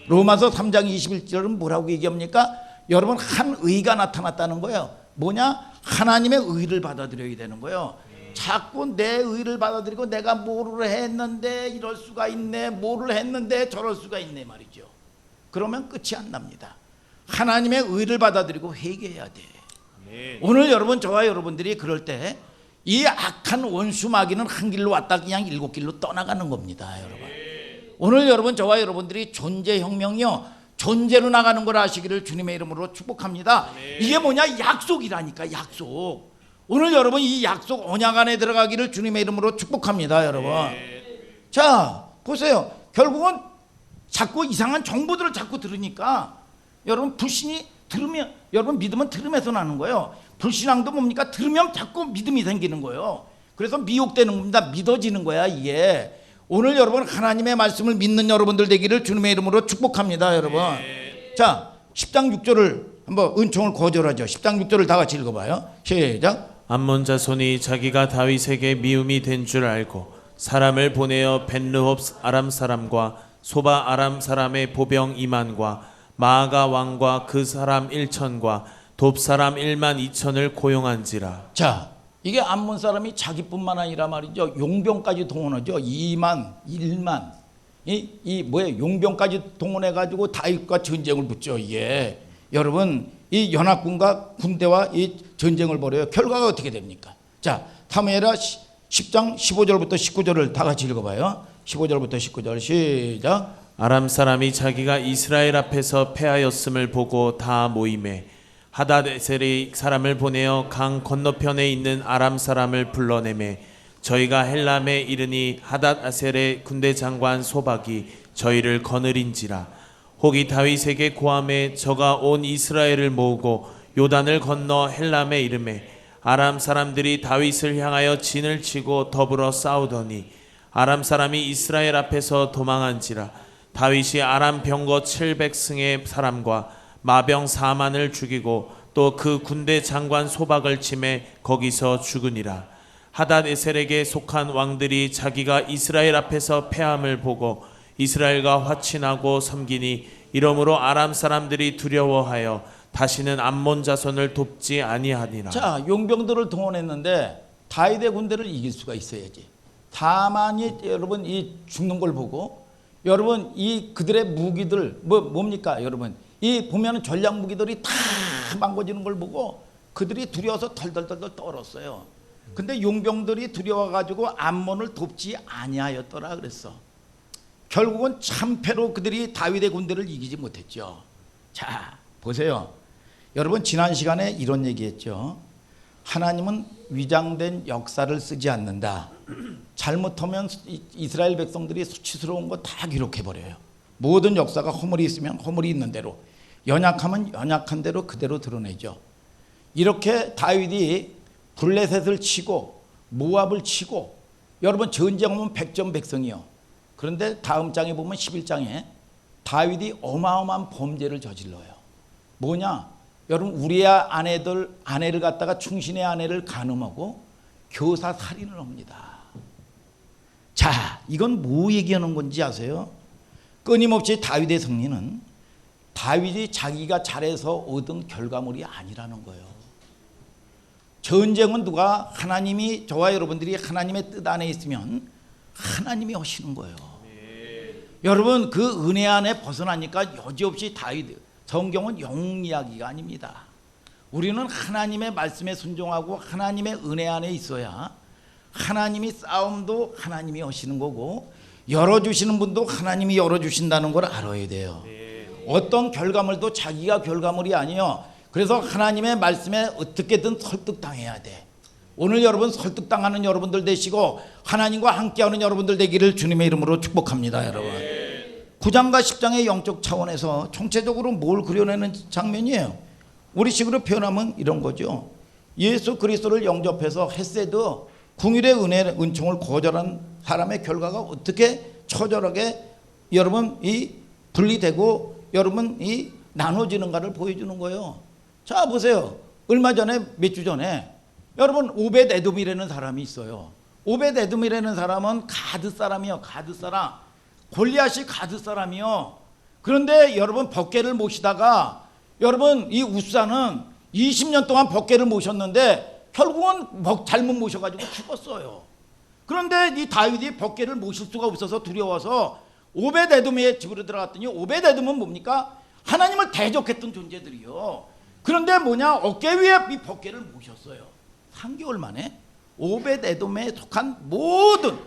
로마서 3장 21절은 뭐라고 얘기합니까? 여러분 한 의가 나타났다는 거예요. 뭐냐? 하나님의 의를 받아들여야 되는 거예요. 자꾸 내 의를 받아들이고 내가 뭐를 했는데 이럴 수가 있네, 뭐를 했는데 저럴 수가 있네 말이죠. 그러면 끝이 안 납니다. 하나님의 의를 받아들이고 회개해야 돼. 오늘 여러분 저와 여러분들이 그럴 때 이 악한 원수 마귀는 한 길로 왔다 그냥 7길로 떠나가는 겁니다. 여러분 오늘 여러분 저와 여러분들이 존재혁명이요 존재로 나가는 걸 아시기를 주님의 이름으로 축복합니다. 이게 뭐냐? 약속이라니까. 약속. 오늘 여러분 이 약속 언약 안에 들어가기를 주님의 이름으로 축복합니다. 여러분 자 보세요. 결국은 자꾸 이상한 정보들을 자꾸 들으니까 여러분 불신이 들으면 여러분 믿음은 들음에서 나는 거예요. 불신앙도 뭡니까? 들으면 자꾸 믿음이 생기는 거예요. 그래서 미혹되는 겁니다. 믿어지는 거야 이게. 오늘 여러분 하나님의 말씀을 믿는 여러분들 되기를 주님의 이름으로 축복합니다. 여러분 자 10장 6절을 한번 은총을 거절하죠. 10장 6절을 다 같이 읽어봐요. 시작. 암몬 자손이 자기가 다윗에게 미움이 된 줄 알고 사람을 보내어 벤르홉 아람 사람과 소바 아람 사람의 보병 2만과 마아가 왕과 그 사람 1천과 돕 사람 1만 2천을 고용한지라. 자 이게 암몬 사람이 자기뿐만 아니라 말이죠. 용병까지 동원하죠. 2만 1만 이 뭐예요? 용병까지 동원해 가지고 다윗과 전쟁을 붙죠. 이게 여러분 이 연합군과 군대와 이 전쟁을 벌여요. 결과가 어떻게 됩니까? 자 사무엘하 10장 15절부터 19절을 다 같이 읽어봐요. 15절부터 19절 시작. 아람 사람이 자기가 이스라엘 앞에서 패하였음을 보고 다 모임에 하닷에셀이 사람을 보내어 강 건너편에 있는 아람 사람을 불러내매 저희가 헬람에 이르니 하닷아셀의 군대 장관 소박이 저희를 거느린지라. 혹이 다윗에게 고함에 저가 온 이스라엘을 모으고 요단을 건너 헬람에 이르매 아람 사람들이 다윗을 향하여 진을 치고 더불어 싸우더니 아람 사람이 이스라엘 앞에서 도망한지라. 다윗이 아람 병거 700승의 사람과 마병 4만을 죽이고 또 그 군대 장관 소박을 치매 거기서 죽으니라. 하닷에셀에게 속한 왕들이 자기가 이스라엘 앞에서 패함을 보고 이스라엘과 화친하고 섬기니 이러므로 아람 사람들이 두려워하여 다시는 암몬 자손을 돕지 아니하니라. 자 용병들을 동원했는데 다윗의 군대를 이길 수가 있어야지. 4만이 여러분 이 죽는 걸 보고 여러분 이 그들의 무기들 뭡니까 여러분 이 보면은 전략 무기들이 다 망가지는 걸 보고 그들이 두려워서 덜덜덜 떨었어요. 근데 용병들이 두려워 가지고 암몬을 돕지 아니하였더라 그랬어. 결국은 참패로 그들이 다윗의 군대를 이기지 못했죠. 자 보세요. 여러분 지난 시간에 이런 얘기했죠. 하나님은 위장된 역사를 쓰지 않는다. 잘못하면 이스라엘 백성들이 수치스러운 거 다 기록해버려요. 모든 역사가 허물이 있으면 허물이 있는 대로, 연약하면 연약한 대로 그대로 드러내죠. 이렇게 다윗이 블레셋을 치고 모압을 치고 여러분 전쟁하면 백전백승이요. 그런데 다음 장에 보면 11장에 다윗이 어마어마한 범죄를 저질러요. 뭐냐? 여러분 우리의 아내를 갖다가 충신의 아내를 간음하고 교사 살인을 합니다. 자, 이건 뭐 얘기하는 건지 아세요? 끊임없이 다윗의 승리는 다윗이 자기가 잘해서 얻은 결과물이 아니라는 거예요. 전쟁은 누가 하나님이 저와 여러분들이 하나님의 뜻 안에 있으면 하나님이 하시는 거예요. 여러분 그 은혜 안에 벗어나니까 여지없이 다윗 성경은 영웅 이야기가 아닙니다. 우리는 하나님의 말씀에 순종하고 하나님의 은혜 안에 있어야 하나님이 싸움도 하나님이 하시는 거고 열어주시는 분도 하나님이 열어주신다는 걸 알아야 돼요. 어떤 결과물도 자기가 결과물이 아니요. 그래서 하나님의 말씀에 어떻게든 설득당해야 돼. 오늘 여러분 설득당하는 여러분들 되시고 하나님과 함께하는 여러분들 되기를 주님의 이름으로 축복합니다. 여러분 9장과 10장의 영적 차원에서 총체적으로 뭘 그려내는 장면이에요. 우리식으로 표현하면 이런 거죠. 예수 그리스도를 영접해서 헤세드 궁율의 은혜 은총을 거절한 사람의 결과가 어떻게 처절하게 여러분 이 분리되고 여러분 이 나눠지는가를 보여주는 거예요. 자 보세요. 얼마 전에 몇 주 전에 여러분 오벳 에돔이라는 사람이 있어요. 오벳 에돔이라는 사람은 가드 사람이요. 가드 사람. 골리앗이 가드 사람이요. 그런데 여러분 법궤를 모시다가 여러분 이 우사는 20년 동안 법궤를 모셨는데 결국은 잘못 모셔가지고 죽었어요. 그런데 이 다윗이 법궤를 모실 수가 없어서 두려워서 오벳 에돔의 집으로 들어갔더니 오벳 에돔은 뭡니까? 하나님을 대적했던 존재들이요. 그런데 뭐냐, 어깨 위에 이 법궤를 모셨어요. 3개월 만에 오벳 에돔에 속한 모든,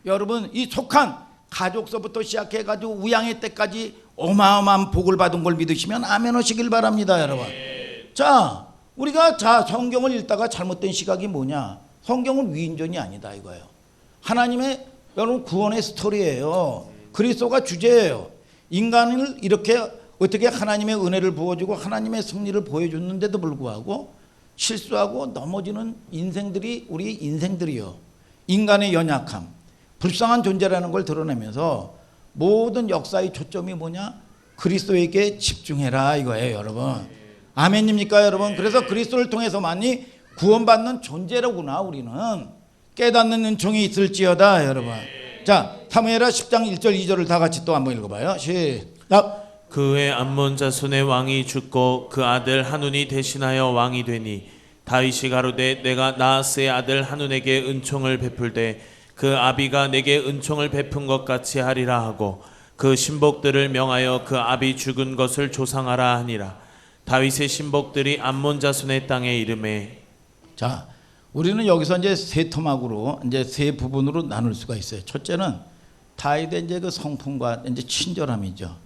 여러분 이 속한 가족서부터 시작해가지고 우양의 때까지 어마어마한 복을 받은 걸 믿으시면 아멘 하시길 바랍니다, 여러분. 자, 우리가 성경을 읽다가 잘못된 시각이 뭐냐, 성경은 위인전이 아니다 이거예요. 하나님의 여러분 구원의 스토리예요. 그리스도가 주제예요. 인간을 이렇게 어떻게 하나님의 은혜를 부어주고 하나님의 승리를 보여줬는데도 불구하고 실수하고 넘어지는 인생들이 우리 인생들이요. 인간의 연약함, 불쌍한 존재라는 걸 드러내면서 모든 역사의 초점이 뭐냐? 그리스도에게 집중해라 이거예요, 여러분. 아멘입니까, 여러분? 그래서 그리스도를 통해서만이 구원받는 존재로구나. 우리는 깨닫는 은총이 있을지어다, 여러분. 자, 사무엘하 10장 1절 2절을 다 같이 또 한번 읽어봐요. 시작. 그 후에 암몬 자손의 왕이 죽고 그 아들 한운이 대신하여 왕이 되니 다윗이 가로되 내가 나하스의 아들 한운에게 은총을 베풀되 그 아비가 내게 은총을 베푼 것 같이 하리라 하고 그 신복들을 명하여 그 아비 죽은 것을 조상하라 하니라. 다윗의 신복들이 암몬 자손의 땅에 이름에. 자, 우리는 여기서 이제 세 토막으로 이제 세 부분으로 나눌 수가 있어요. 첫째는 다윗의 이제 그 성품과 이제 친절함이죠.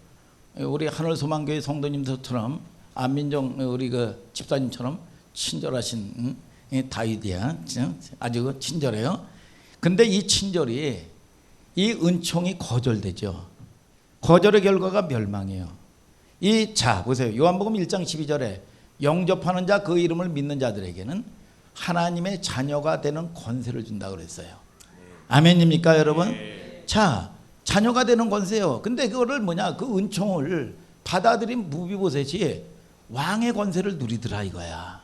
우리 하늘소망교회 성도님들처럼 안민정 우리 그 집사님처럼 친절하신 다윗이야. 아주 친절해요. 근데 이 친절이, 이 은총이 거절되죠. 거절의 결과가 멸망이에요. 자 보세요. 요한복음 1장 12절에 영접하는 자 그 이름을 믿는 자들에게는 하나님의 자녀가 되는 권세를 준다고 그랬어요. 아멘입니까, 여러분? 자, 자녀가 되는 권세요. 근데 그거를 뭐냐, 그 은총을 받아들인 무비보셋이 왕의 권세를 누리더라 이거야.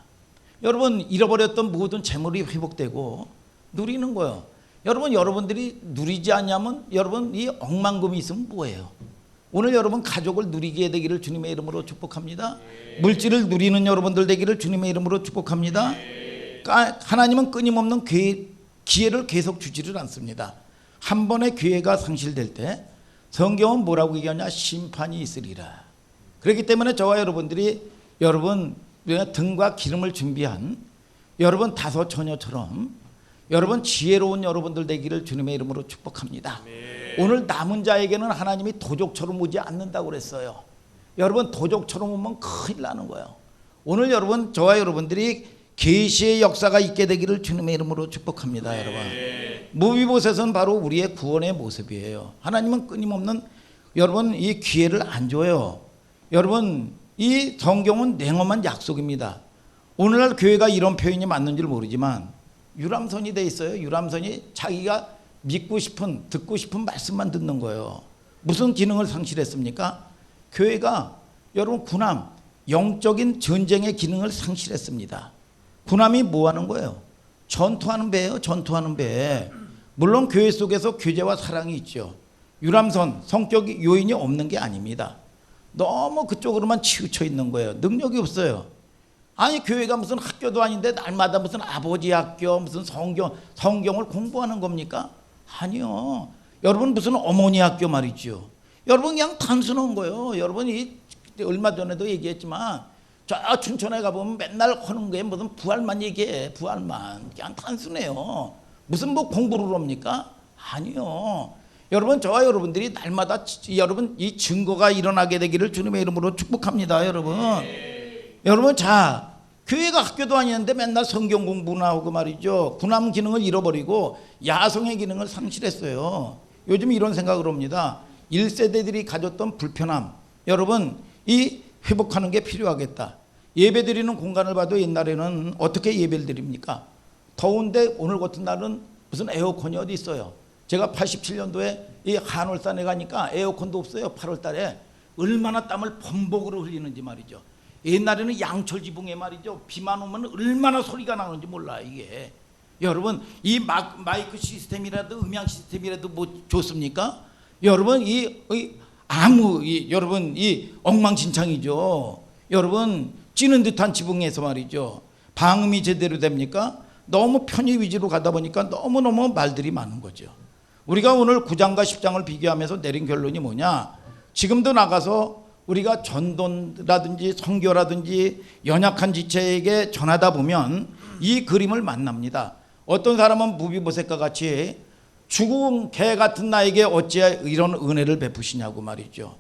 여러분, 잃어버렸던 모든 재물이 회복되고 누리는 거예요. 여러분들이 누리지 않냐면 여러분 이 억만금이 있으면 뭐예요? 오늘 여러분 가족을 누리게 되기를 주님의 이름으로 축복합니다. 물질을 누리는 여러분들 되기를 주님의 이름으로 축복합니다. 하나님은 끊임없는 기회를 계속 주지를 않습니다. 한 번의 기회가 상실될 때 성경은 뭐라고 얘기하냐, 심판이 있으리라. 그렇기 때문에 저와 여러분들이 여러분 등과 기름을 준비한 여러분 다섯 처녀처럼 여러분 지혜로운 여러분들 되기를 주님의 이름으로 축복합니다. 오늘 남은 자에게는 하나님이 도적처럼 오지 않는다고 그랬어요. 여러분 도적처럼 오면 큰일 나는 거예요. 오늘 여러분 저와 여러분들이 계시의 역사가 있게 되기를 주님의 이름으로 축복합니다. 여러분, 무비보셋은 바로 우리의 구원의 모습이에요. 하나님은 끊임없는 여러분 이 기회를 안 줘요. 여러분 이 성경은 냉엄한 약속입니다. 오늘날 교회가 이런 표현이 맞는지를 모르지만 유람선이 돼 있어요. 유람선이 자기가 믿고 싶은, 듣고 싶은 말씀만 듣는 거예요. 무슨 기능을 상실했습니까? 교회가 여러분 군함, 영적인 전쟁의 기능을 상실했습니다. 군함이 뭐 하는 거예요? 전투하는 배예요. 전투하는 배. 물론 교회 속에서 교제와 사랑이 있죠. 유람선, 성격 요인이 없는 게 아닙니다. 너무 그쪽으로만 치우쳐 있는 거예요. 능력이 없어요. 아니 교회가 무슨 학교도 아닌데 날마다 무슨 아버지 학교, 무슨 성경을 공부하는 겁니까? 아니요. 여러분 무슨 어머니 학교 말이죠. 여러분 그냥 단순한 거예요. 여러분이 얼마 전에도 얘기했지만 저 춘천에 가보면 맨날 하는 게 무슨 부활만 얘기해. 부활만. 그냥 단순해요. 무슨 뭐 공부를 합니까? 아니요. 여러분 저와 여러분들이 날마다 여러분 이 증거가 일어나게 되기를 주님의 이름으로 축복합니다. 여러분 자, 교회가 학교도 아니는데 맨날 성경 공부나 하고 말이죠. 군함 기능을 잃어버리고 야성의 기능을 상실했어요. 요즘 이런 생각을 합니다. 1세대들이 가졌던 불편함, 여러분 이 회복하는 게 필요하겠다. 예배 드리는 공간을 봐도 옛날에는 어떻게 예배를 드립니까? 더운데 오늘 같은 날은 무슨 에어컨이 어디 있어요? 제가 87년도에 이 한월산에 가니까 에어컨도 없어요. 8월 달에 얼마나 땀을 범벅으로 흘리는지 말이죠. 옛날에는 양철 지붕에 말이죠. 비만 오면 얼마나 소리가 나는지 몰라 이게. 여러분 이 마이크 시스템이라도 음향 시스템이라도 뭐 좋습니까? 여러분 여러분 이 엉망진창이죠. 여러분 찌는 듯한 지붕에서 말이죠. 방음이 제대로 됩니까? 너무 편의 위주로 가다 보니까 너무너무 말들이 많은 거죠. 우리가 오늘 9장과 10장을 비교하면서 내린 결론이 뭐냐? 지금도 나가서 우리가 전도라든지 선교라든지 연약한 지체에게 전하다 보면 이 그림을 만납니다. 어떤 사람은 무비보셋과 같이 죽은 개 같은 나에게 어찌 이런 은혜를 베푸시냐고 말이죠.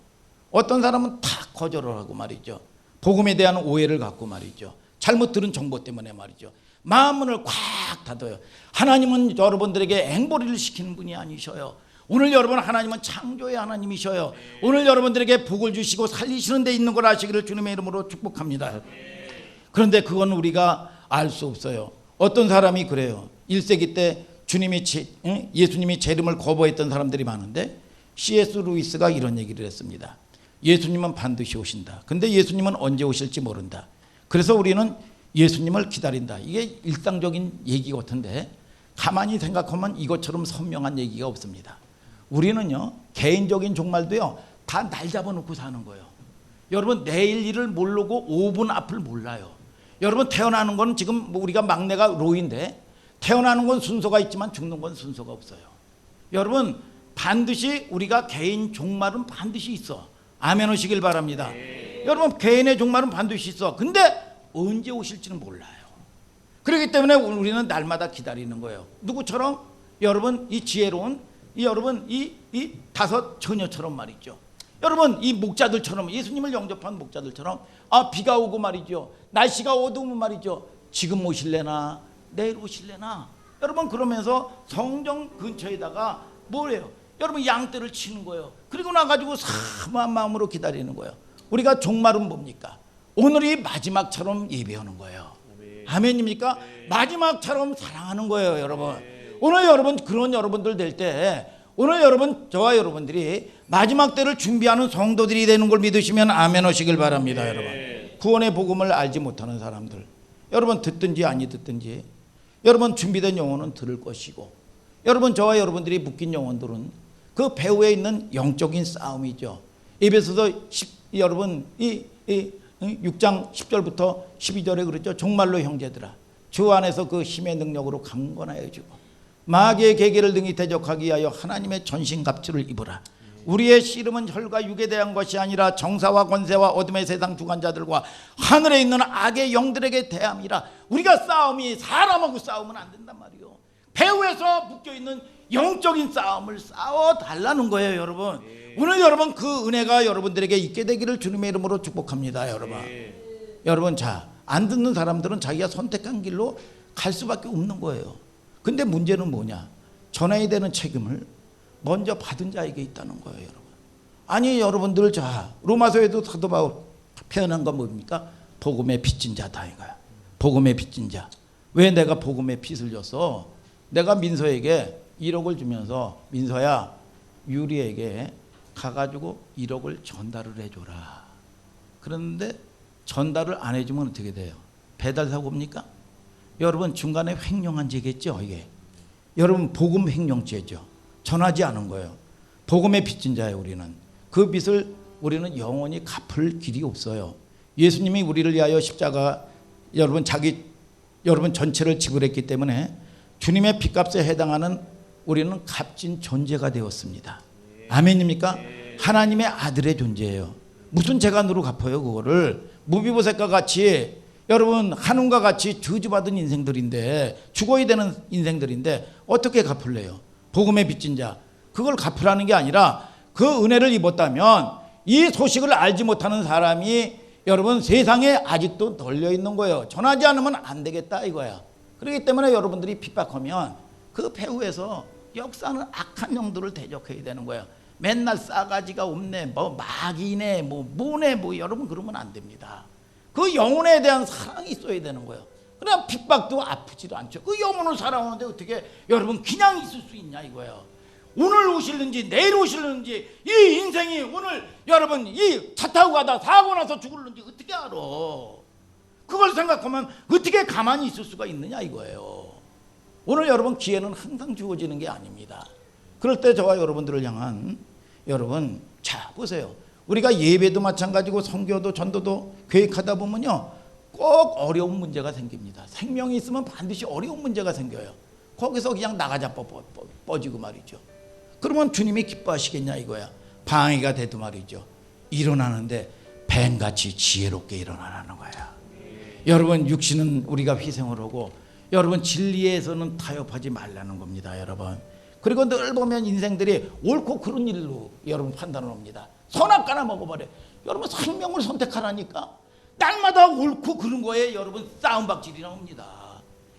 어떤 사람은 다 거절을 하고 말이죠. 복음에 대한 오해를 갖고 말이죠. 잘못 들은 정보 때문에 말이죠. 마음문을 꽉 닫아요. 하나님은 여러분들에게 앵벌이를 시키는 분이 아니셔요. 오늘 여러분 하나님은 창조의 하나님이셔요. 오늘 여러분들에게 복을 주시고 살리시는 데 있는 걸 아시기를 주님의 이름으로 축복합니다. 그런데 그건 우리가 알 수 없어요. 어떤 사람이 그래요. 1세기 때 예수님이 재림을 거부했던 사람들이 많은데 C.S. 루이스가 이런 얘기를 했습니다. 예수님은 반드시 오신다. 근데 예수님은 언제 오실지 모른다. 그래서 우리는 예수님을 기다린다. 이게 일상적인 얘기 같은데 가만히 생각하면 이것처럼 선명한 얘기가 없습니다. 우리는요 개인적인 종말도요 다 날 잡아놓고 사는 거예요. 여러분 내일 일을 모르고 5분 앞을 몰라요. 여러분 태어나는 건 지금 우리가 막내가 로이인데 태어나는 건 순서가 있지만 죽는 건 순서가 없어요. 여러분 반드시 우리가 개인 종말은 반드시 있어. 아멘 하시길 바랍니다. 여러분 개인의 종말은 반드시 있어. 근데 언제 오실지는 몰라요. 그렇기 때문에 우리는 날마다 기다리는 거예요. 누구처럼? 여러분 이 지혜로운 여러분 이 다섯 처녀처럼 말이죠. 여러분 이 목자들처럼 예수님을 영접한 목자들처럼 비가 오고 말이죠. 날씨가 어두우면 말이죠. 지금 오실래나 내일 오실래나. 여러분 그러면서 성정 근처에다가 뭐래요? 여러분 양떼를 치는 거예요. 그리고 나가지고 사모한 마음으로 기다리는 거예요. 우리가 종말은 뭡니까? 오늘이 마지막처럼 예배하는 거예요. 아멘입니까? 마지막처럼 사랑하는 거예요, 여러분. 오늘 여러분 그런 여러분들 될 때 오늘 여러분 저와 여러분들이 마지막 때를 준비하는 성도들이 되는 걸 믿으시면 아멘 하시길 바랍니다. 여러분 구원의 복음을 알지 못하는 사람들 여러분 듣든지 아니 듣든지 여러분 준비된 영혼은 들을 것이고 여러분 저와 여러분들이 묶인 영혼들은 그 배후에 있는 영적인 싸움이죠. 에베소서 여러분 이 6장 10절부터 12절에 그랬죠. 정말로 형제들아 주 안에서 그 힘의 능력으로 강건하여 주고 마귀의 계계를 능히 대적하기 위하여 하나님의 전신갑주를 입으라. 우리의 씨름은 혈과 육에 대한 것이 아니라 정사와 권세와 어둠의 세상 주관자들과 하늘에 있는 악의 영들에게 대함이라. 우리가 싸움이 사람하고 싸우면 안 된단 말이에요. 배후에서 묶여있는 영적인 싸움을 싸워달라는 거예요. 여러분 오늘 여러분 그 은혜가 여러분들에게 있게 되기를 주님의 이름으로 축복합니다. 여러분 여러분 자 안 듣는 사람들은 자기가 선택한 길로 갈 수밖에 없는 거예요. 근데 문제는 뭐냐? 전해야 되는 책임을 먼저 받은 자에게 있다는 거예요. 여러분 아니 여러분들 자 로마서에도 사도 바울 표현한 건 뭡니까? 복음의 빚진 자다 이거야. 복음의 빚진 자. 왜 내가 복음의 빚을 줬어? 내가 민서에게 1억을 주면서 민서야 유리에게 가가지고 1억을 전달을 해줘라. 그런데 전달을 안 해주면 어떻게 돼요? 배달 사고입니까? 여러분 중간에 횡령한 죄겠죠 이게. 여러분 복음 횡령죄죠. 전하지 않은 거예요. 복음의 빚진 자예요. 우리는 그 빚을 우리는 영원히 갚을 길이 없어요. 예수님이 우리를 위하여 십자가 여러분 여러분 전체를 지불했기 때문에 주님의 빚값에 해당하는 우리는 값진 존재가 되었습니다. 아멘입니까? 하나님의 아들의 존재예요. 무슨 재간으로 갚아요 그거를? 무비보셋과 같이 여러분 한움과 같이 저주받은 인생들인데 죽어야 되는 인생들인데 어떻게 갚을래요? 복음의 빚진 자 그걸 갚으라는 게 아니라 그 은혜를 입었다면 이 소식을 알지 못하는 사람이 여러분 세상에 아직도 널려 있는 거예요. 전하지 않으면 안 되겠다 이거야. 그렇기 때문에 여러분들이 핍박하면 그 배후에서 역사는 악한 영들을 대적해야 되는 거예요. 맨날 싸가지가 없네 뭐 마귀네 뭐네 여러분 그러면 안 됩니다. 그 영혼에 대한 사랑이 있어야 되는 거예요. 그냥 핍박도 아프지도 않죠. 그 영혼을 사랑하는데 어떻게 여러분 그냥 있을 수 있냐 이거예요. 오늘 오실는지 내일 오실는지 이 인생이 오늘 여러분 이 차 타고 가다 사고 나서 죽을는지 어떻게 알아? 그걸 생각하면 어떻게 가만히 있을 수가 있느냐 이거예요. 오늘 여러분 기회는 항상 주어지는 게 아닙니다. 그럴 때 저와 여러분들을 향한 여러분 자 보세요. 우리가 예배도 마찬가지고 선교도 전도도 계획하다 보면요 꼭 어려운 문제가 생깁니다. 생명이 있으면 반드시 어려운 문제가 생겨요. 거기서 그냥 나가자 뻗지고 말이죠. 그러면 주님이 기뻐하시겠냐 이거야. 방해가 돼도 말이죠. 일어나는데 뱀같이 지혜롭게 일어나라는 거야. 여러분, 육신은 우리가 희생을 하고 여러분 진리에서는 타협하지 말라는 겁니다, 여러분. 그리고 늘 보면 인생들이 옳고 그른 일로 여러분 판단을 합니다. 선악과나 먹어버려. 여러분 생명을 선택하라니까. 날마다 옳고 그른 거에 여러분 싸움박질이 나옵니다.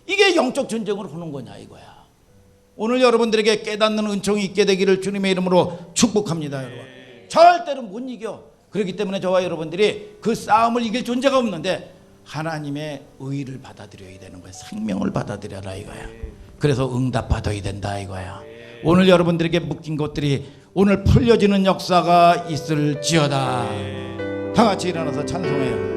이게 영적 전쟁을 하는 거냐 이거야. 오늘 여러분들에게 깨닫는 은총이 있게 되기를 주님의 이름으로 축복합니다, 여러분. 절대로 못 이겨. 그렇기 때문에 저와 여러분들이 그 싸움을 이길 존재가 없는데 하나님의 의를 받아들여야 되는 거야. 생명을 받아들여라 이거야. 그래서 응답 받아야 된다 이거야. 오늘 여러분들에게 묶인 것들이 오늘 풀려지는 역사가 있을지어다. 다 같이 일어나서 찬송해요.